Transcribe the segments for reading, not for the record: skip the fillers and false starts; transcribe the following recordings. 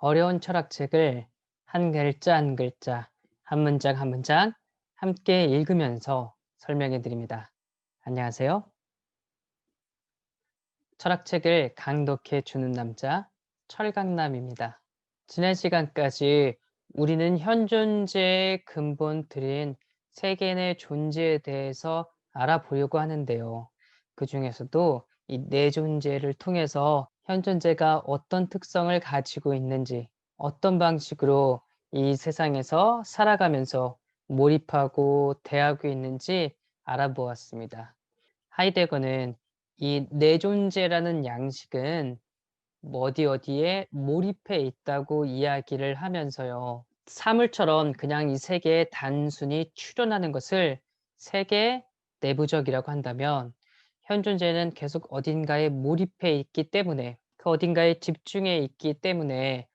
어려운 철학책을 한 글자 한 글자, 한 문장 한 문장 함께 읽으면서 설명해 드립니다. 안녕하세요. 철학책을 강독해 주는 남자 철강남입니다. 지난 시간까지 우리는 현존재의 근본들인 세계의 존재에 대해서 알아보려고 하는데요. 그 중에서도 이 내존재를 통해서 현존재가 어떤 특성을 가지고 있는지, 어떤 방식으로 이 세상에서 살아가면서 몰입하고 대하고 있는지 알아보았습니다. 하이데거는 이 내존재라는 양식은 뭐 어디 어디에 몰입해 있다고 이야기를 하면서요. 사물처럼 그냥 이 세계에 단순히 출현하는 것을 세계 내부적이라고 한다면 현존재는 계속 어딘가에 몰입해 있기 때문에 그 어딘가에 집중해 있기 때문에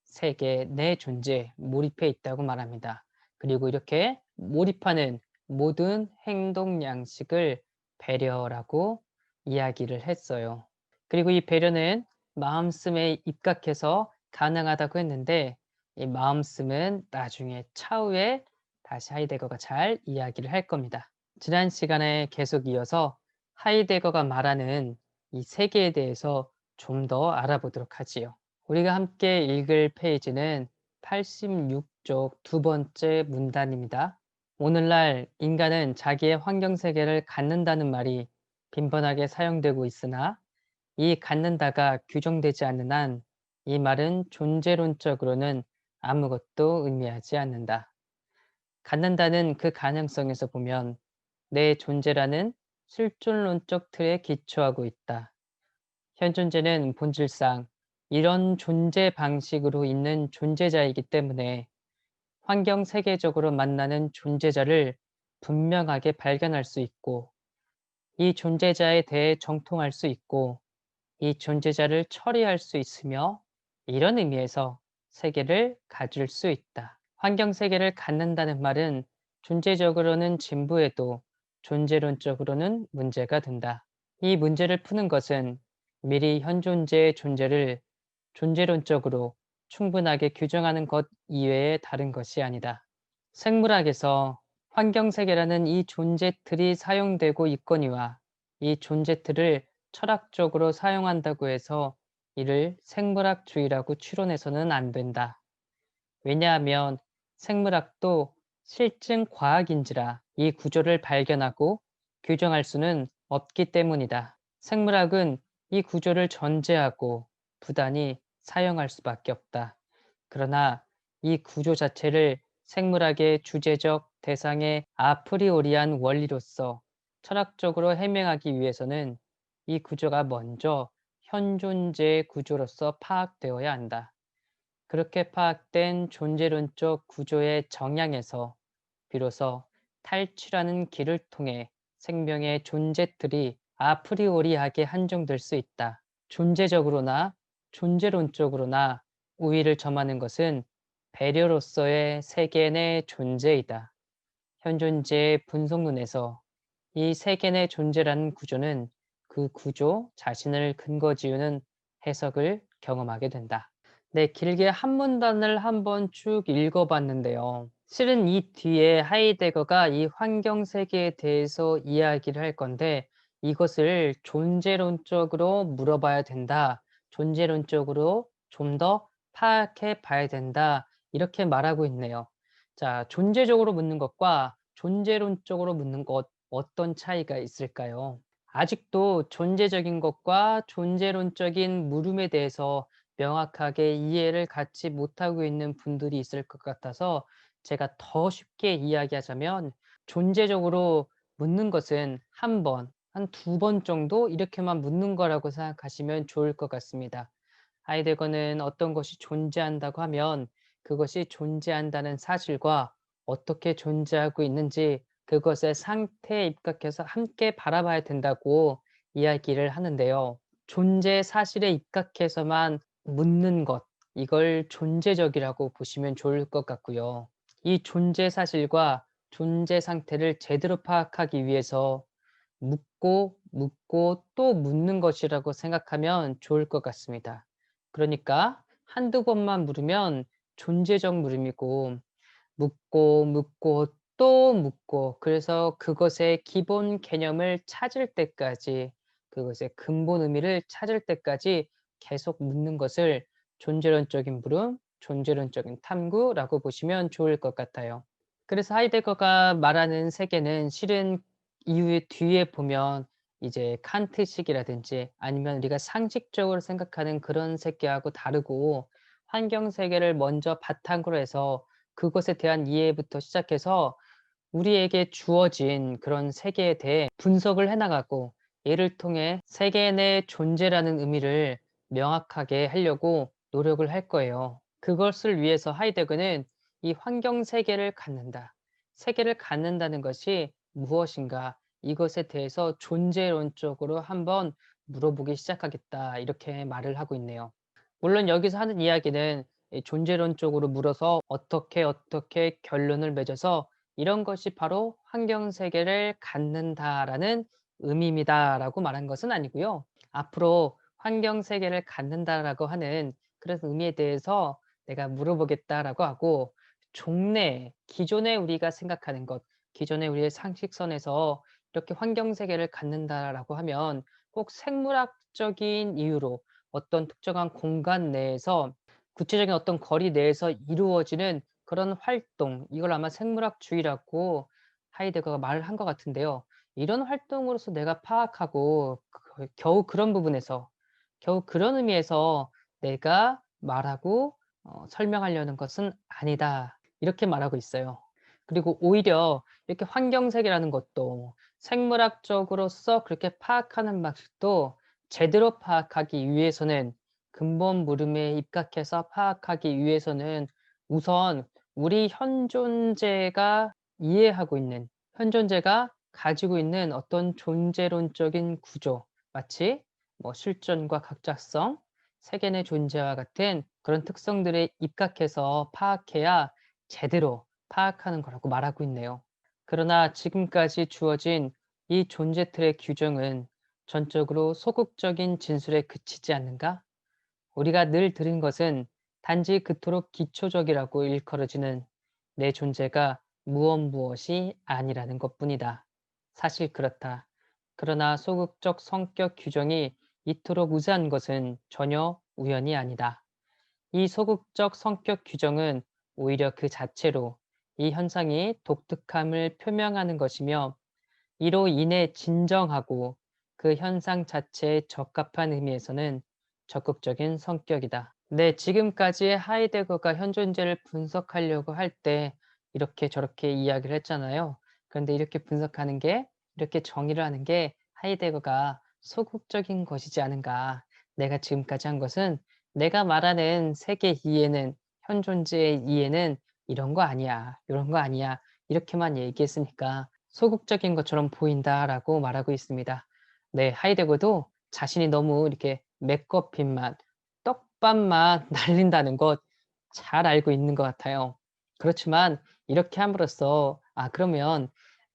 세계 내 존재 몰입해 있다고 말합니다. 그리고 이렇게 몰입하는 모든 행동 양식을 배려라고 이야기를 했어요. 그리고 이 배려는 마음씀에 입각해서 가능하다고 했는데 이 마음씀은 나중에 차후에 다시 하이데거가 잘 이야기를 할 겁니다. 지난 시간에 계속 이어서 하이데거가 말하는 이 세계에 대해서 좀 더 알아보도록 하지요. 우리가 함께 읽을 페이지는 86쪽 두 번째 문단입니다. 오늘날 인간은 자기의 환경 세계를 갖는다는 말이 빈번하게 사용되고 있으나 이 갖는다가 규정되지 않는 한 이 말은 존재론적으로는 아무것도 의미하지 않는다. 갖는다는 그 가능성에서 보면 내 존재라는 실존론적 틀에 기초하고 있다. 현존재는 본질상 이런 존재 방식으로 있는 존재자이기 때문에 환경 세계적으로 만나는 존재자를 분명하게 발견할 수 있고 이 존재자에 대해 정통할 수 있고 이 존재자를 처리할 수 있으며 이런 의미에서 세계를 가질 수 있다. 환경 세계를 갖는다는 말은 존재적으로는 진부해도 존재론적으로는 문제가 된다. 이 문제를 푸는 것은 미리 현존재의 존재를 존재론적으로 충분하게 규정하는 것 이외에 다른 것이 아니다. 생물학에서 환경 세계라는 이 존재틀이 사용되고 있거니와 이 존재틀을 철학적으로 사용한다고 해서 이를 생물학주의라고 추론해서는 안 된다. 왜냐하면 생물학도 실증 과학인지라 이 구조를 발견하고 규정할 수는 없기 때문이다. 생물학은 이 구조를 전제하고 부단히 사용할 수밖에 없다. 그러나 이 구조 자체를 생물학의 주제적 대상의 아프리오리한 원리로서 철학적으로 해명하기 위해서는 이 구조가 먼저 현존재의 구조로서 파악되어야 한다. 그렇게 파악된 존재론적 구조의 정량에서 비로소 탈취라는 길을 통해 생명의 존재들이 아프리오리하게 한정될 수 있다. 존재적으로나 존재론적으로나 우위를 점하는 것은 배려로서의 세계 내 존재이다. 현존재의 분석론에서 이 세계 내 존재라는 구조는 그 구조 자신을 근거 지우는 해석을 경험하게 된다. 네, 길게 한 문단을 한번 쭉 읽어봤는데요. 실은 이 뒤에 하이데거가 이 환경 세계에 대해서 이야기를 할 건데 이것을 존재론적으로 물어봐야 된다. 존재론적으로 좀 더 파악해 봐야 된다. 이렇게 말하고 있네요. 자, 존재적으로 묻는 것과 존재론적으로 묻는 것 어떤 차이가 있을까요? 아직도 존재적인 것과 존재론적인 물음에 대해서 명확하게 이해를 갖지 못하고 있는 분들이 있을 것 같아서 제가 더 쉽게 이야기하자면 존재적으로 묻는 것은 한 번, 한 두 번 정도 이렇게만 묻는 거라고 생각하시면 좋을 것 같습니다. 하이데거는 어떤 것이 존재한다고 하면 그것이 존재한다는 사실과 어떻게 존재하고 있는지 그것의 상태에 입각해서 함께 바라봐야 된다고 이야기를 하는데요. 존재 사실에 입각해서만 묻는 것, 이걸 존재적이라고 보시면 좋을 것 같고요. 이 존재 사실과 존재 상태를 제대로 파악하기 위해서 묻고 또 묻는 것이라고 생각하면 좋을 것 같습니다. 그러니까 한두 번만 물으면 존재적 물음이고 묻고 묻고 또 묻고 그래서 그것의 기본 개념을 찾을 때까지 그것의 근본 의미를 찾을 때까지 계속 묻는 것을 존재론적인 물음, 존재론적인 탐구라고 보시면 좋을 것 같아요. 그래서 하이데거가 말하는 세계는 실은 이후에 뒤에 보면 이제 칸트식이라든지 아니면 우리가 상식적으로 생각하는 그런 세계하고 다르고 환경 세계를 먼저 바탕으로 해서 그것에 대한 이해부터 시작해서 우리에게 주어진 그런 세계에 대해 분석을 해 나가고 이를 통해 세계 내 존재라는 의미를 명확하게 하려고 노력을 할 거예요. 그것을 위해서 하이데거는 이 환경 세계를 갖는다. 세계를 갖는다는 것이 무엇인가? 이것에 대해서 존재론적으로 한번 물어보기 시작하겠다. 이렇게 말을 하고 있네요. 물론 여기서 하는 이야기는 이 존재론적으로 물어서 어떻게 결론을 맺어서 이런 것이 바로 환경 세계를 갖는다라는 의미입니다라고 말한 것은 아니고요. 앞으로 환경 세계를 갖는다라고 하는 그런 의미에 대해서 내가 물어보겠다라고 하고 종래 기존에 우리가 생각하는 것, 기존에 우리의 상식선에서 이렇게 환경 세계를 갖는다라고 하면 꼭 생물학적인 이유로 어떤 특정한 공간 내에서 구체적인 어떤 거리 내에서 이루어지는 그런 활동, 이걸 아마 생물학주의라고 하이데거가 말을 한 것 같은데요. 이런 활동으로서 내가 파악하고 겨우 그런 부분에서 겨우 그런 의미에서 내가 말하고 설명하려는 것은 아니다. 이렇게 말하고 있어요. 그리고 오히려 이렇게 환경세계라는 것도 생물학적으로서 그렇게 파악하는 방식도 제대로 파악하기 위해서는 근본 물음에 입각해서 파악하기 위해서는 우선 우리 현존재가 이해하고 있는 현존재가 가지고 있는 어떤 존재론적인 구조 마치 뭐 실존과 각자성, 세계 내 존재와 같은 그런 특성들에 입각해서 파악해야 제대로 파악하는 거라고 말하고 있네요. 그러나 지금까지 주어진 이 존재 틀의 규정은 전적으로 소극적인 진술에 그치지 않는가? 우리가 늘 들은 것은 단지 그토록 기초적이라고 일컬어지는 내 존재가 무엇이 아니라는 것뿐이다. 사실 그렇다. 그러나 소극적 성격 규정이 이토록 우세한 것은 전혀 우연이 아니다. 이 소극적 성격 규정은 오히려 그 자체로 이 현상이 독특함을 표명하는 것이며 이로 인해 진정하고 그 현상 자체에 적합한 의미에서는 적극적인 성격이다. 네, 지금까지 하이데거가 현존재를 분석하려고 할 때 이렇게 저렇게 이야기를 했잖아요. 그런데 이렇게 분석하는 게, 이렇게 정의를 하는 게 하이데거가 소극적인 것이지 않은가. 내가 지금까지 한 것은 내가 말하는 세계 이해는, 현존재의 이해는 이런 거 아니야, 이런 거 아니야. 이렇게만 얘기했으니까 소극적인 것처럼 보인다라고 말하고 있습니다. 네, 하이데거도 자신이 너무 이렇게 메꿔핀 맛, 떡밥만 날린다는 것 잘 알고 있는 것 같아요. 그렇지만 이렇게 함으로써 그러면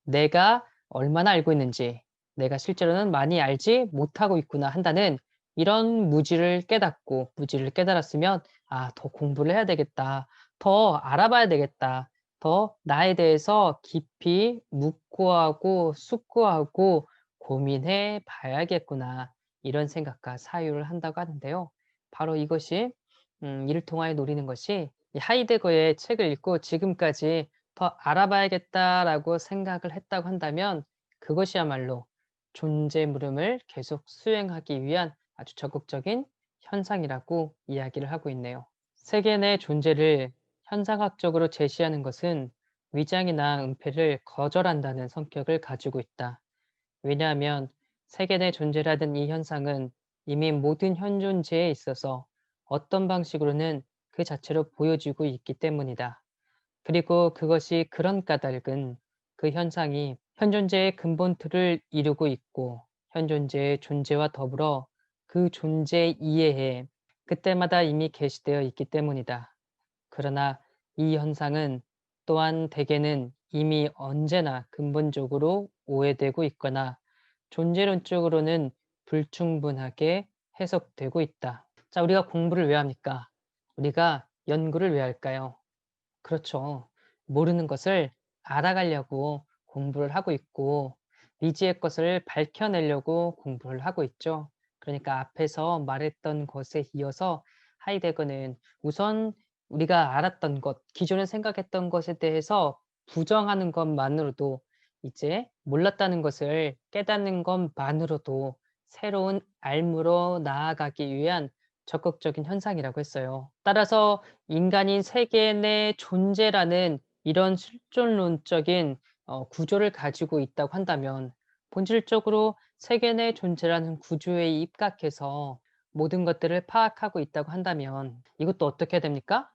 내가 얼마나 알고 있는지, 내가 실제로는 많이 알지 못하고 있구나 한다는 이런 무지를 깨달았으면 더 공부를 해야 되겠다. 더 알아봐야 되겠다. 더 나에 대해서 깊이 묵고하고 숙고하고 고민해 봐야겠구나. 이런 생각과 사유를 한다고 하는데요. 바로 이것이 이를 통하여 노리는 것이 이 하이데거의 책을 읽고 지금까지 '더 알아봐야겠다.'라고 생각을 했다고 한다면 그것이야말로 존재 물음을 계속 수행하기 위한 아주 적극적인 현상이라고 이야기를 하고 있네요. 세계 내 존재를 현상학적으로 제시하는 것은 위장이나 은폐를 거절한다는 성격을 가지고 있다. 왜냐하면 세계 내 존재라는 이 현상은 이미 모든 현존재에 있어서 어떤 방식으로는 그 자체로 보여지고 있기 때문이다. 그리고 그것이 그런 까닭은 그 현상이 현존재의 근본 틀을 이루고 있고 현존재의 존재와 더불어 그 존재 이해에 그때마다 이미 게시되어 있기 때문이다. 그러나 이 현상은 또한 대개는 이미 언제나 근본적으로 오해되고 있거나 존재론적으로는 불충분하게 해석되고 있다. 자, 우리가 공부를 왜 합니까? 우리가 연구를 왜 할까요? 그렇죠. 모르는 것을 알아가려고 공부를 하고 있고 미지의 것을 밝혀내려고 공부를 하고 있죠. 그러니까 앞에서 말했던 것에 이어서 하이데거는 우선 우리가 알았던 것, 기존에 생각했던 것에 대해서 부정하는 것만으로도 이제 몰랐다는 것을 깨닫는 것만으로도 새로운 알무로 나아가기 위한 적극적인 현상이라고 했어요. 따라서 인간이 세계 내 존재라는 이런 실존론적인 구조를 가지고 있다고 한다면 본질적으로 세계 내 존재라는 구조에 입각해서 모든 것들을 파악하고 있다고 한다면 이것도 어떻게 해야 됩니까?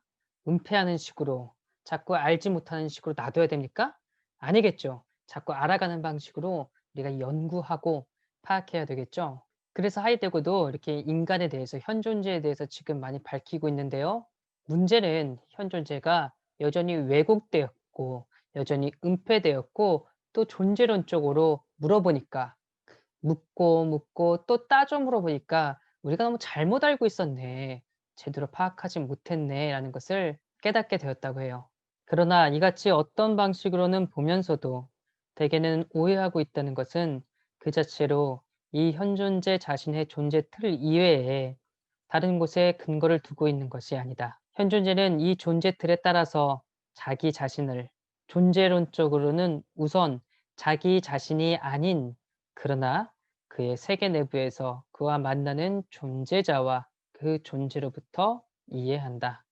은폐하는 식으로 자꾸 알지 못하는 식으로 놔둬야 됩니까? 아니겠죠. 자꾸 알아가는 방식으로 우리가 연구하고 파악해야 되겠죠. 그래서 하이데거도 이렇게 인간에 대해서 현 존재에 대해서 지금 많이 밝히고 있는데요. 문제는 현 존재가 여전히 왜곡되었고 여전히 은폐되었고 또 존재론적으로 물어보니까 묻고 또 따져 물어보니까 '우리가 너무 잘못 알고 있었네. 제대로 파악하지 못했네.'라는 것을 깨닫게 되었다고 해요. 그러나 이같이 어떤 방식으로는 보면서도 대개는 오해하고 있다는 것은 그 자체로 이 현 존재 자신의 존재 틀 이외에 다른 곳에 근거를 두고 있는 것이 아니다. 현 존재는 이 존재 틀에 따라서 자기 자신을 존재론적으로는 우선 자기 자신이 아닌 그러나 그의 세계 내부에서 그와 만나는 존재자와 그 존재로부터 이해한다.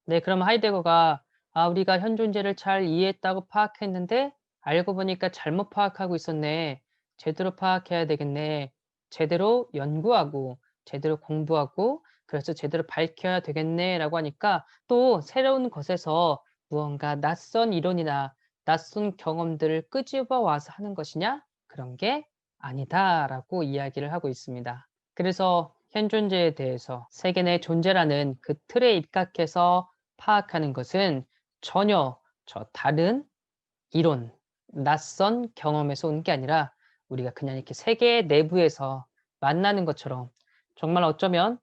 네, 그럼 하이데거가 우리가 현 존재를 잘 이해했다고 파악했는데 알고 보니까 잘못 파악하고 있었네. 제대로 파악해야 되겠네. 제대로 연구하고 제대로 공부하고 그래서 제대로 밝혀야 되겠네라고 하니까 또 새로운 것에서 무언가 낯선 이론이나 낯선 경험들을 끄집어 와서 하는 것이냐? 그런 게 아니다라고 이야기를 하고 있습니다. 그래서 현 존재에 대해서 세계 내 존재라는 그 틀에 입각해서 파악하는 것은 전혀 다른 이론, 낯선 경험에서 온 게 아니라 우리가 그냥 이렇게 세계 내부에서 만나는 것처럼 정말 어쩌면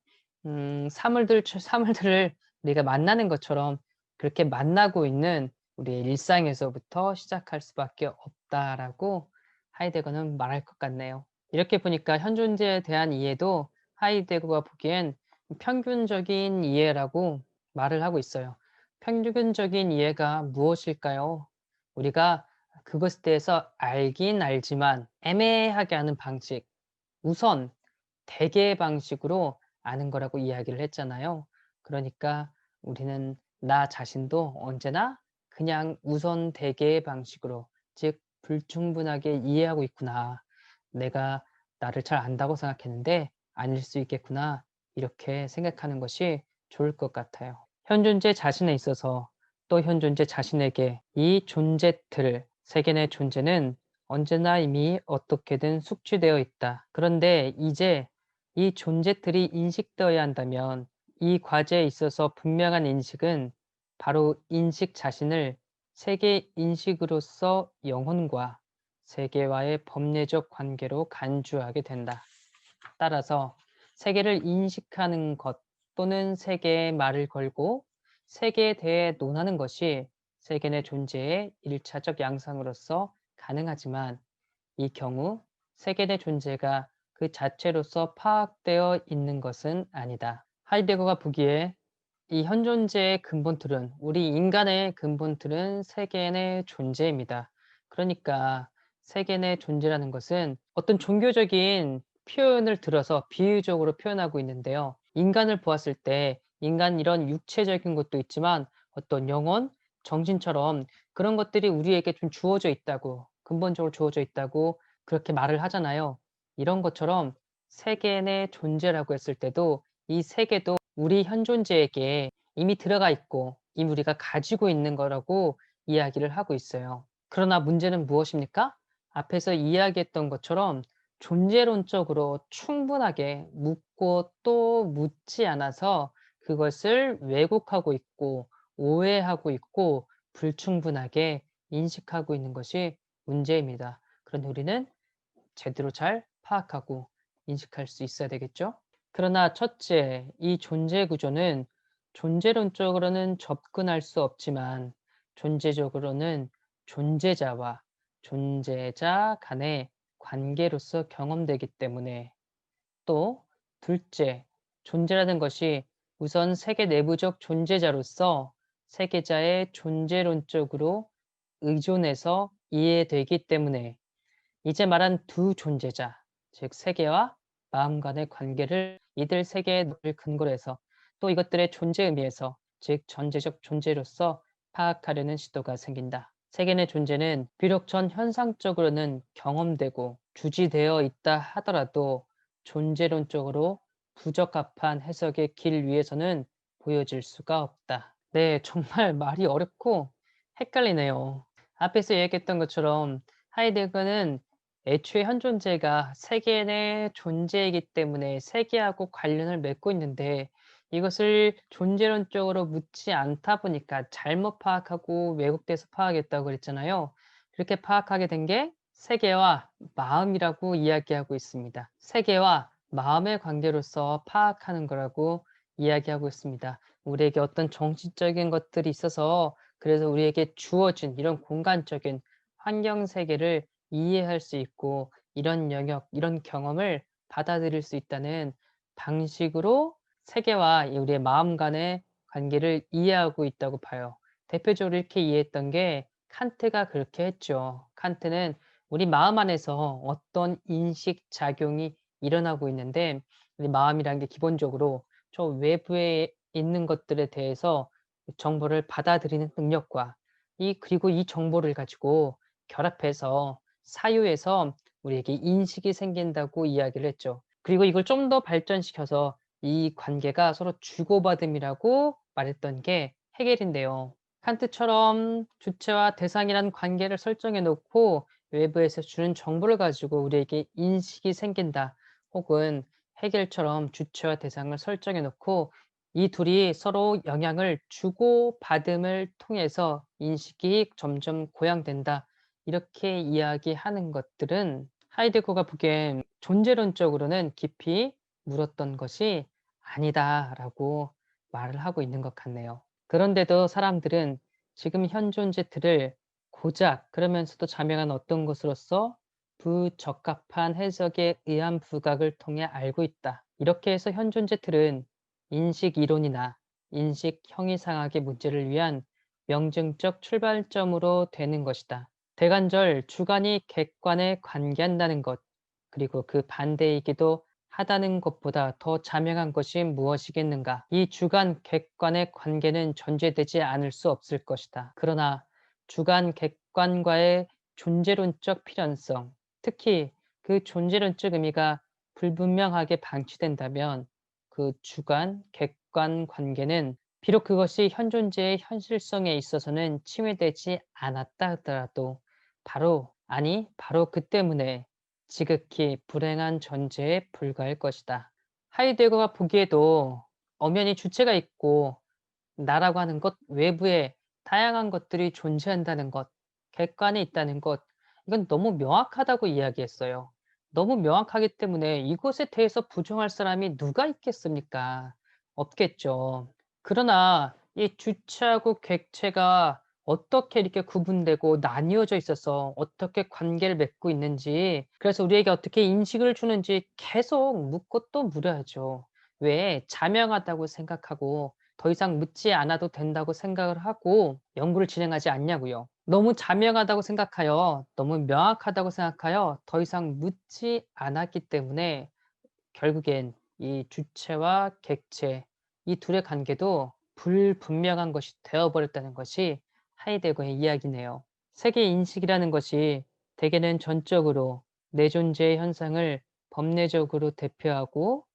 사물들을 우리가 만나는 것처럼 그렇게 만나고 있는 우리의 일상에서부터 시작할 수밖에 없다라고 하이데거는 말할 것 같네요. 이렇게 보니까 현 존재에 대한 이해도 하이데거가 보기엔 평균적인 이해라고 말을 하고 있어요. 평균적인 이해가 무엇일까요? 우리가 그것에 대해서 알긴 알지만 애매하게 아는 방식, 우선 대개 방식으로 아는 거라고 이야기를 했잖아요. 그러니까 우리는 나 자신도 언제나 그냥 우선 대개의 방식으로, 즉 불충분하게 이해하고 있구나. 내가 나를 잘 안다고 생각했는데 아닐 수 있겠구나. 이렇게 생각하는 것이 좋을 것 같아요. 현 존재 자신에 있어서 또 현 존재 자신에게 이 존재틀, 세계 내 존재는 언제나 이미 어떻게든 숙지되어 있다. 그런데 이제 이 존재틀이 인식되어야 한다면 이 과제에 있어서 분명한 인식은 바로 인식 자신을 세계 인식으로서 영혼과 세계와의 법례적 관계로 간주하게 된다. 따라서 세계를 인식하는 것 또는 세계에 말을 걸고 세계에 대해 논하는 것이 세계 내 존재의 일차적 양상으로서 가능하지만 이 경우 세계 내 존재가 그 자체로서 파악되어 있는 것은 아니다. 하이데거가 보기에 이 현 존재의 근본틀은 우리 인간의 근본틀은 세계 내 존재입니다. 그러니까 세계 내 존재라는 것은 어떤 종교적인 표현을 들어서 비유적으로 표현하고 있는데요. 인간을 보았을 때 인간 이런 육체적인 것도 있지만 어떤 영혼, 정신처럼 그런 것들이 우리에게 좀 주어져 있다고 근본적으로 주어져 있다고 그렇게 말을 하잖아요. 이런 것처럼 세계 내 존재라고 했을 때도 이 세계도 우리 현 존재에게 이미 들어가 있고 이미 우리가 가지고 있는 거라고 이야기를 하고 있어요. 그러나 문제는 무엇입니까? 앞에서 이야기했던 것처럼 존재론적으로 충분하게 묻고 또 묻지 않아서 그것을 왜곡하고 있고 오해하고 있고 불충분하게 인식하고 있는 것이 문제입니다. 그런데 우리는 제대로 잘 파악하고 인식할 수 있어야 되겠죠? 그러나 첫째, 이 존재 구조는 존재론적으로는 접근할 수 없지만 존재적으로는 존재자와 존재자 간의 관계로서 경험되기 때문에 또 둘째, 존재라는 것이 우선 세계 내부적 존재자로서 세계자의 존재론적으로 의존해서 이해되기 때문에 이제 말한 두 존재자, 즉 세계와 마음 간의 관계를 이들 세계의 논리를 근거로 해서 또 이것들의 존재 의미에서 즉 전제적 존재로서 파악하려는 시도가 생긴다. 세계 내 존재는 비록 전 현상적으로는 경험되고 주지되어 있다 하더라도 존재론적으로 부적합한 해석의 길 위에서는 보여질 수가 없다. 네, 정말 말이 어렵고 헷갈리네요. 앞에서 얘기했던 것처럼 하이데거는 애초에 현 존재가 세계 내 존재이기 때문에 세계하고 관련을 맺고 있는데 이것을 존재론적으로 묻지 않다 보니까 잘못 파악하고 왜곡돼서 파악했다고 그랬잖아요. 그렇게 파악하게 된 게 세계와 마음이라고 이야기하고 있습니다. 세계와 마음의 관계로서 파악하는 거라고 이야기하고 있습니다. 우리에게 어떤 정신적인 것들이 있어서 그래서 우리에게 주어진 이런 공간적인 환경 세계를 이해할 수 있고 이런 영역, 이런 경험을 받아들일 수 있다는 방식으로 세계와 우리의 마음 간의 관계를 이해하고 있다고 봐요. 대표적으로 이렇게 이해했던 게 칸트가 그렇게 했죠. 칸트는 우리 마음 안에서 어떤 인식 작용이 일어나고 있는데 우리 마음이라는 게 기본적으로 저 외부에 있는 것들에 대해서 정보를 받아들이는 능력과 그리고 이 정보를 가지고 결합해서 사유에서 우리에게 인식이 생긴다고 이야기를 했죠. 그리고 이걸 좀 더 발전시켜서 이 관계가 서로 주고받음이라고 말했던 게 해겔인데요. 칸트처럼 주체와 대상이라는 관계를 설정해 놓고 외부에서 주는 정보를 가지고 우리에게 인식이 생긴다. 혹은 해겔처럼 주체와 대상을 설정해 놓고 이 둘이 서로 영향을 주고받음을 통해서 인식이 점점 고양된다. 이렇게 이야기하는 것들은 하이데거가 보기엔 존재론적으로는 깊이 물었던 것이 아니다라고 말을 하고 있는 것 같네요. 그런데도 사람들은 지금 현 존재들을 고작 그러면서도 자명한 어떤 것으로서 부적합한 해석에 의한 부각을 통해 알고 있다. 이렇게 해서 현 존재들은 인식 이론이나 인식 형이상학의 문제를 위한 명증적 출발점으로 되는 것이다. 대관절 주관이 객관에 관계한다는 것, 그리고 그 반대이기도 하다는 것보다 더 자명한 것이 무엇이겠는가? 이 주관 객관의 관계는 존재되지 않을 수 없을 것이다. 그러나 주관 객관과의 존재론적 필연성, 특히 그 존재론적 의미가 불분명하게 방치된다면 그 주관 객관 관계는 비록 그것이 현 존재의 현실성에 있어서는 침해되지 않았다 하더라도 바로 그 때문에 지극히 불행한 존재에 불과할 것이다. 하이데거가 보기에도 엄연히 주체가 있고 나라고 하는 것 외부에 다양한 것들이 존재한다는 것, 객관에 있다는 것, 이건 너무 명확하다고 이야기했어요. 너무 명확하기 때문에 이것에 대해서 부정할 사람이 누가 있겠습니까? 없겠죠. 그러나 이 주체하고 객체가 어떻게 이렇게 구분되고 나뉘어져 있어서 어떻게 관계를 맺고 있는지, 그래서 우리에게 어떻게 인식을 주는지 계속 묻고 또 물어야죠. 왜 자명하다고 생각하고 더 이상 묻지 않아도 된다고 생각을 하고 연구를 진행하지 않냐고요. 너무 자명하다고 생각하여 너무 명확하다고 생각하여 더 이상 묻지 않았기 때문에 결국엔 이 주체와 객체 이 둘의 관계도 불분명한 것이 되어버렸다는 것이 하이데거의 이야기네요. 세계 인식이라는 것이 대개는 전적으로 내 존재의 현상을 법례적으로 대표하고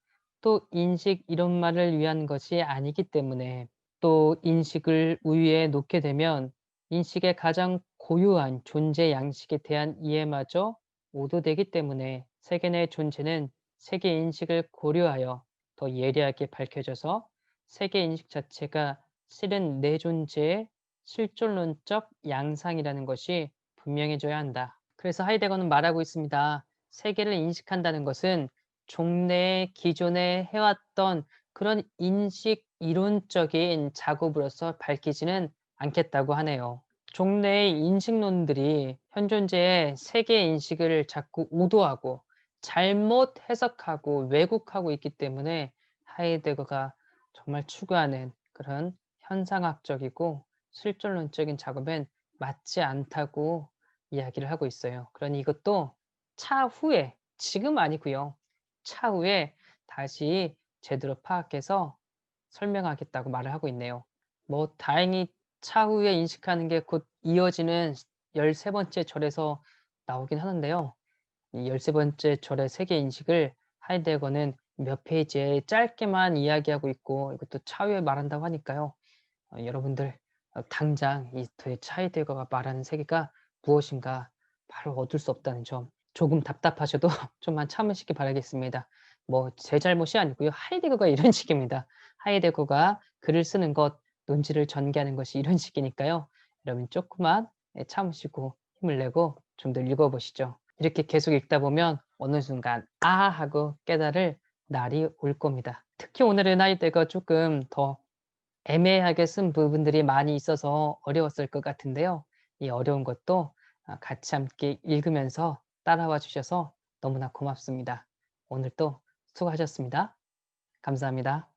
또 인식 이론만을 위한 것이 아니기 때문에 또 인식을 우위에 놓게 되면 인식의 가장 고유한 존재 양식에 대한 이해마저 오도되기 때문에 세계 내 존재는 세계 인식을 고려하여 더 예리하게 밝혀져서 세계 인식 자체가 실은 내 존재의 실존론적 양상이라는 것이 분명해져야 한다. 그래서 하이데거는 말하고 있습니다. 세계를 인식한다는 것은 종래의 기존에 해왔던 그런 인식 이론적인 작업으로서 밝히지는 않겠다고 하네요. 종래의 인식론들이 현존재의 세계 인식을 자꾸 오도하고 잘못 해석하고 왜곡하고 있기 때문에 하이데거가 정말 추구하는 그런 현상학적이고 실존론적인 작업엔 맞지 않다고 이야기를 하고 있어요. 그러니 이것도 차후에, 지금 아니고요. 차후에 다시 제대로 파악해서 설명하겠다고 말을 하고 있네요. 뭐 다행히 차후에 인식하는 게 곧 이어지는 13 번째 절에서 나오긴 하는데요. 이 13 번째 절의 세계 인식을 하이데거는 몇 페이지에 짧게만 이야기하고 있고 이것도 차후에 말한다고 하니까요. 여러분들 당장 이 도대체 하이데거가 말하는 세계가 무엇인가 바로 얻을 수 없다는 점, 조금 답답하셔도 좀만 참으시기 바라겠습니다. 뭐 제 잘못이 아니고요. 하이데거가 이런 식입니다. 하이데거가 글을 쓰는 것, 논지를 전개하는 것이 이런 식이니까요. 여러분 조금만 참으시고 힘을 내고 좀 더 읽어 보시죠. 이렇게 계속 읽다 보면 어느 순간 '아.' 하고 깨달을 날이 올 겁니다. 특히 오늘은 하이데거 조금 더 애매하게 쓴 부분들이 많이 있어서 어려웠을 것 같은데요. 이 어려운 것도 같이 함께 읽으면서 따라와 주셔서 너무나 고맙습니다. 오늘 또 수고하셨습니다. 감사합니다.